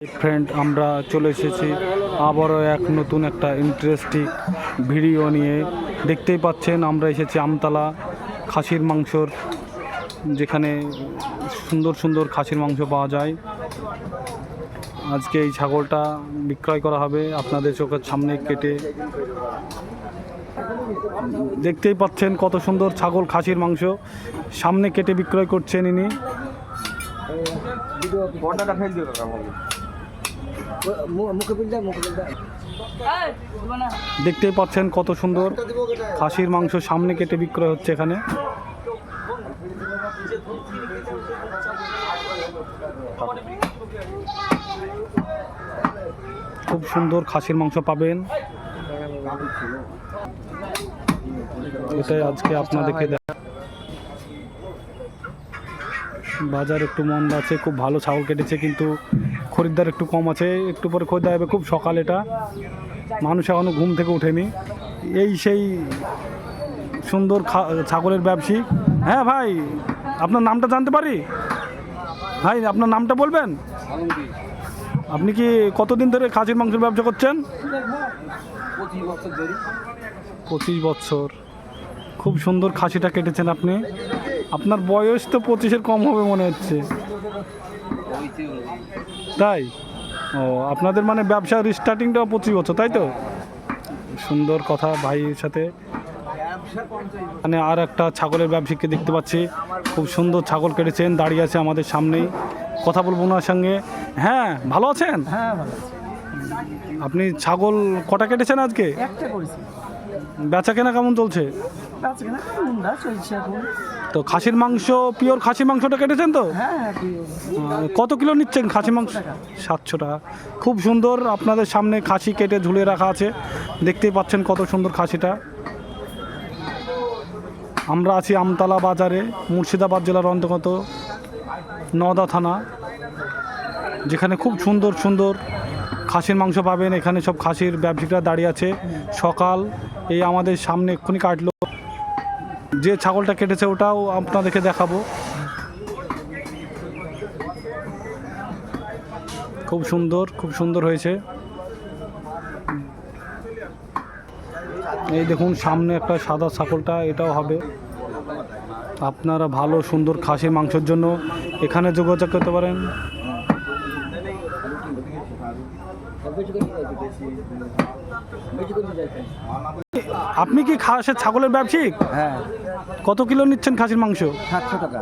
Friend, আমরা চলে এসেছি আবারও এক নতুন একটা ইন্টারেস্টিং ভিডিও নিয়ে। দেখতেই পাচ্ছেন আমরা এসেছি আমতলা খাসির মাংসর, যেখানে সুন্দর সুন্দর খাসির মাংস পাওয়া যায়। আজকে এই ছাগলটা বিক্রয় করা হবে আপনাদের চোখের সামনে কেটে। দেখতেই পাচ্ছেন কত সুন্দর ছাগল খাসির মাংস সামনে কেটে বিক্রয় করছেন ইনি। দেখতেই পাচ্ছেন কত সুন্দর খাসির মাংস সামনে কেটে বিক্রয় হচ্ছে এখানে। খুব সুন্দর খাসির মাংস পাবেন, এটাই আজকে আপনাদেরকে বাজার একটু মন্দা আছে, খুব ভালো ছাগল কেটেছে কিন্তু খরিদ্দার একটু কম আছে। একটু পরে খরিদ্দার হবে, খুব সকাল, এটা মানুষ এখনও ঘুম থেকে ওঠেনি। এই সেই সুন্দর ছাগলের ব্যবসায়ী। হ্যাঁ ভাই, আপনার নামটা জানতে পারি? ভাই আপনার নামটা বলবেন? আপনি কি কতদিন ধরে খাসির মাংসের ব্যবসা করছেন? 25 বছর। খুব সুন্দর খাসিটা কেটেছেন আপনি। আপনার বয়স তো 25-এর কম হবে মনে হচ্ছে, তাই? ও, আপনাদের মানে ব্যবসার স্টার্টিংটা 25 বছর, তাই তো? সুন্দর কথা ভাইয়ের সাথে। মানে আর একটা ছাগলের ব্যবসায়ীকে দেখতে পাচ্ছি, খুব সুন্দর ছাগল কেটেছেন, দাঁড়িয়ে আছে আমাদের সামনেই। কথা বলবো ওনার সঙ্গে। হ্যাঁ, ভালো আছেন? হ্যাঁ, ভালো আছি। আপনি ছাগল কটা কেটেছেন আজকে? একটা করেছি। বেচা কেনা কেমন চলছে? বেচা কেনা মুন্ডা চলছে এখন। তো খাসির মাংস, পিওর খাসি মাংসটা কেটেছেন তো? হ্যাঁ। কত কিলো নিচ্ছেন খাসি মাংস? 700 টাকা। খুব সুন্দর আপনাদের সামনে খাসি কেটে ঝুলে রাখা আছে, দেখতেই পাচ্ছেন কত সুন্দর খাসিটা। আমরা আছি আমতলা বাজারে, মুর্শিদাবাদ জেলার অন্তর্গত নওদা থানা, যেখানে খুব সুন্দর সুন্দর খাসির মাংস পাবেন। এখানে সব খাসির ব্যবসায়ীরা দাঁড়িয়ে আছে। সকাল, এই আমাদের সামনে এক্ষুনি কাটলো। যে ছাগলটা কেটেছে ওটাও আপনাদেরকে দেখাবো। খুব সুন্দর, খুব সুন্দর হয়েছে। এই দেখুন সামনে একটা সাদা ছাগলটা, এটাও হবে। আপনারা ভালো সুন্দর খাসির মাংসের জন্য এখানে যোগাযোগ করতে পারেন। আপনি কি খাসের ছাগলের ব্যবসায়ী? হ্যাঁ। কত কিলো নিচ্ছেন খাসির মাংস? 700 টাকা।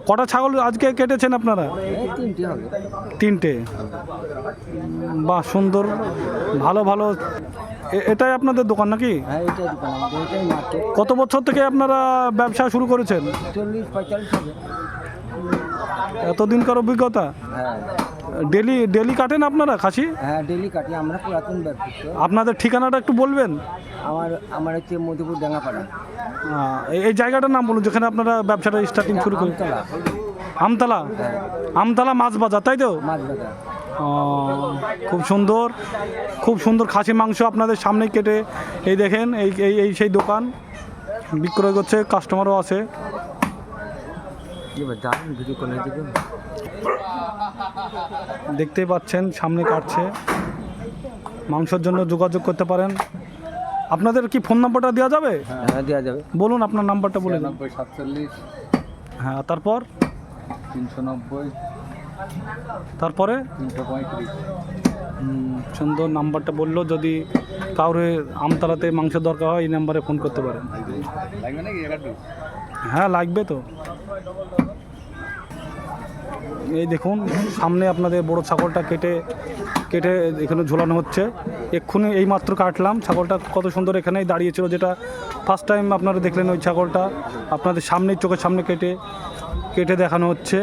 কটা ছাগল আজকে কেটেছেন আপনারা? 3টে হবে। 3টে। বাহ, সুন্দর, ভালো ভালো। এটাই আপনাদের দোকান নাকি? হ্যাঁ, এটাই দোকান আমাদের, এটাই মার্কেট। কত বছর থেকে আপনারা ব্যবসা শুরু করেছেন? 40-45 হবে। এতদিনকার অভিজ্ঞতা? হ্যাঁ। ডেলি কাটেন আপনারা খাসি? হ্যাঁ, ডেলি কাটি আমরা, পুরাতন ব্যবসা। আপনাদের ঠিকানাটা একটু বলবেন? আমার হচ্ছে মধুপুর ডাঙ্গাপাড়া। এই জায়গাটার নাম বলুন যেখানে আপনারা ব্যবসাটা স্টার্টিং শুরু করেন। আমতলা। আমতলা মাছ বাজার, তাই তো? মাছ বাজার। খুব সুন্দর, খুব সুন্দর খাসি মাংস আপনাদের সামনে কেটে, এই দেখেন, এই সেই দোকান বিক্রয় করছে, কাস্টমারও আছে। দেখতেই পাচ্ছেন সামনে কাটছে। মাংসের জন্য যোগাযোগ করতে পারেন। আপনাদের কি ফোন নাম্বারটা দেওয়া যাবে? হ্যাঁ, দেওয়া যাবে। বলুন আপনার নাম্বারটা বলে দিন। 47 হ্যাঁ, তারপর 390 তারপরে 335। সুন্দর নাম্বারটা বললো। যদি কাউরে আমতলাতে মাংসের দরকার হয় এই নাম্বারে ফোন করতে পারেন। লাগবে নাকি একটু? হ্যাঁ, লাগবে তো। এই দেখুন সামনে আপনাদের বড় ছাগলটা কেটে কেটে এখানে ঝোলানো হচ্ছে। এক্ষুনি এইমাত্র কাটলাম ছাগলটা, কত সুন্দর এখানেই দাঁড়িয়েছিল, যেটা ফার্স্ট টাইম আপনারা দেখলেন। ওই ছাগলটা আপনাদের সামনেই, চোখের সামনে কেটে কেটে দেখানো হচ্ছে।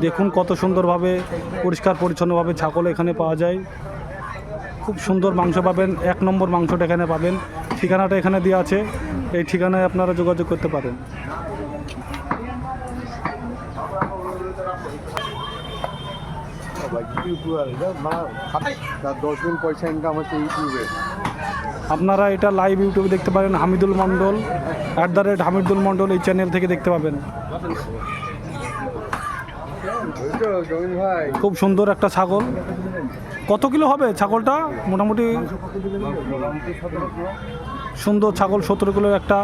দেখুন কত সুন্দরভাবে, পরিষ্কার পরিচ্ছন্নভাবে ছাগল এখানে পাওয়া যায়। খুব সুন্দর মাংস পাবেন, 1 নম্বর মাংসটা এখানে পাবেন। ঠিকানাটা এখানে দেওয়া আছে, এই ঠিকানায় আপনারা যোগাযোগ করতে পারেন। ইউটিউবার 10 দিন পয়সা ইনকাম হচ্ছে ইউটিউবে। আপনারা এটা লাইভ ইউটিউবে দেখতে পারেন, হামিদুল মণ্ডল @হামিদুল মণ্ডল এই চ্যানেল থেকে দেখতে পাবেন। খুব সুন্দর একটা ছাগল। কত কিলো হবে ছাগলটা মোটামুটি? সুন্দর ছাগল, 17 কিলোর একটা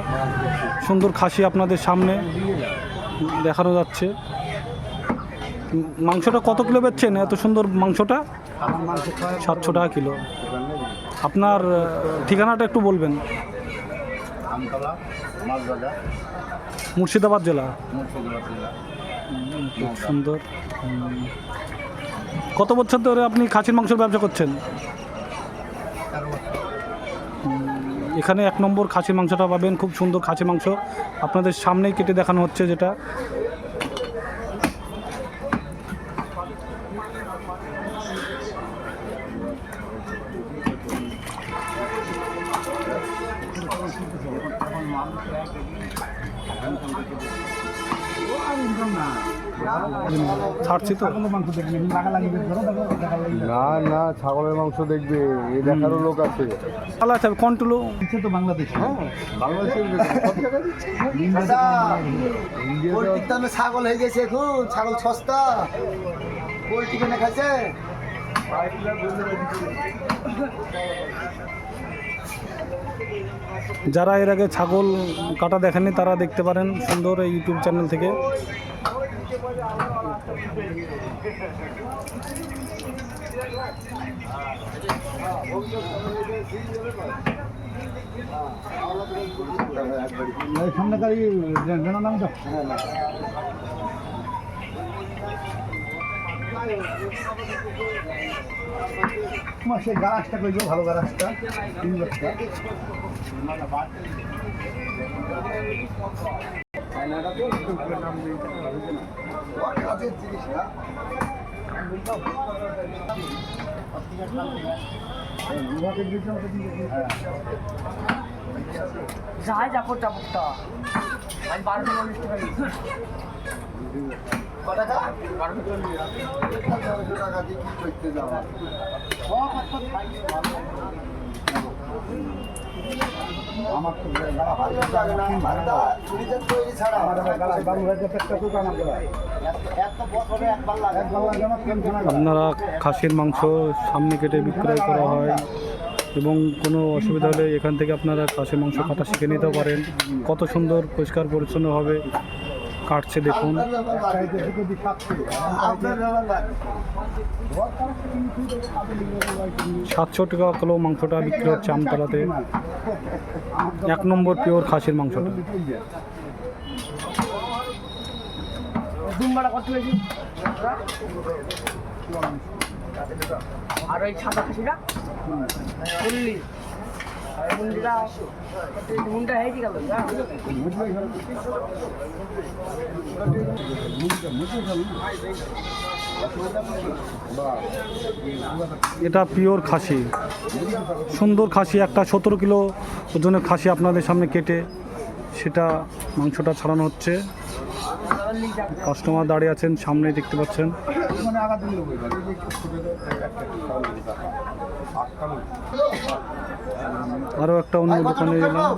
সুন্দর খাসি আপনাদের সামনে দেখানো যাচ্ছে। মাংসটা কত কিলো বেচছেন এত সুন্দর মাংসটা? 700 টাকা কিলো। আপনার ঠিকানাটা একটু বলবেন। মুর্শিদাবাদ জেলা। খুব সুন্দর। কত বছর ধরে আপনি খাসির মাংসের ব্যবসা করছেন? এখানে 1 নম্বর খাসির মাংসটা পাবেন, খুব সুন্দর খাসির মাংস আপনাদের সামনেই কেটে দেখানো হচ্ছে যেটা। ছাড়ছি তো। না না, ছাগলের মাংস দেখবে, এই দেখারও লোক আছে। ভালো আছে কন্ট্রোল তো বাংলাদেশ, হ্যাঁ বাংলাদেশের সব জায়গায় দিচ্ছে। পোলট্রির দামে ছাগল হয়ে গেছে এখন, ছাগল সস্তা, পোলট্রি কিনে খাইছে। যারা এর আগে ছাগল কাটা দেখেননি তারা দেখতে পারেন সুন্দর এই ইউটিউব চ্যানেল থেকে। সামনেকারী নাম তো সে গাছটা কইল, ভালো গাছটা যাই যাবো চাপটা আজ 1240 টাকা কত টাকা? 1240 টাকা দিয়ে কি করতে যাবো? আমার তো ভালো ভালো চুরিতে তৈরি ছাড়া আপনারা খাসির মাংস সামনে কেটে বিক্রয় করা হয় এবং কোনো অসুবিধা হলে এখান থেকে আপনারা খাসির মাংস কাটা শিখে নিতেও পারেন। কত সুন্দর পরিষ্কার পরিচ্ছন্নভাবে কাটছে দেখুন। 700 টাকা কিলো মাংসটা বিক্রি হচ্ছে আমতলাতে, 1 নম্বর পিওর খাসির মাংসটা। আর ওই সাদা খাসিটা 40 মুন্ডা হয়ে গেল। এটা পিওর খাসি, সুন্দর খাসি, একটা 17 কিলো ওজনের খাসি আপনাদের সামনে কেটে সেটা মাংসটা ছাড়ানো হচ্ছে। কাস্টমার দাঁড়িয়ে আছেন সামনে দেখতে পাচ্ছেন। আরও একটা অন্য দোকানে গেলাম।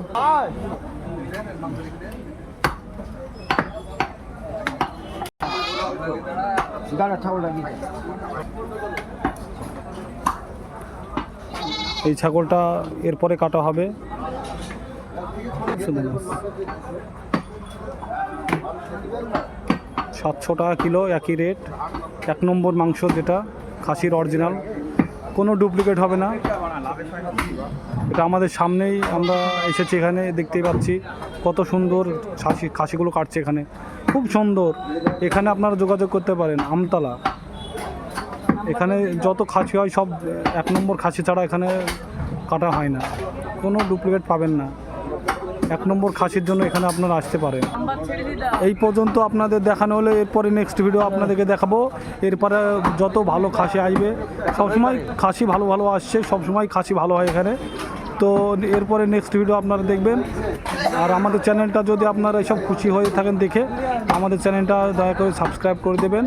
এই ছাগলটা এরপরে কাটা হবে। 700 টাকা কিলো, একই রেট। 1 নম্বর মাংস যেটা খাসির অরিজিনাল, কোনো ডুপ্লিকেট হবে না। এটা আমাদের সামনেই আমরা এসেছি, এখানে দেখতেই পাচ্ছি কত সুন্দর খাসিগুলো কাটছে এখানে, খুব সুন্দর। এখানে আপনারা যোগাযোগ করতে পারেন, আমতলা। এখানে যত খাসি হয় সব 1 নম্বর খাসি ছাড়া এখানে কাটা হয় না, কোনো ডুপ্লিকেট পাবেন না। 1 নম্বর খাসির জন্য এখানে আপনারা আসতে পারেন। এই পর্যন্ত আপনাদের দেখানো হলে এরপরে নেক্সট ভিডিও আপনাদেরকে দেখাবো। এরপরে যত ভালো খাসি আসবে, সবসময় খাসি ভালো ভালো আসছে, সবসময় খাসি ভালো হয় এখানে। তো এরপরে নেক্সট ভিডিও আপনারা দেখবেন। আর আমাদের চ্যানেলটা যদি আপনারা এসব খুশি হয়ে থাকেন দেখে, আমাদের চ্যানেলটা দয়া করে সাবস্ক্রাইব করে দেবেন।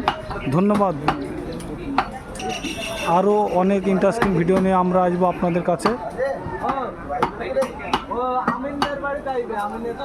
ধন্যবাদ। আরও অনেক ইন্টারেস্টিং ভিডিও নিয়ে আমরা আসবো আপনাদের কাছে। আমিনদের বাড়িতে আইবে আমিনের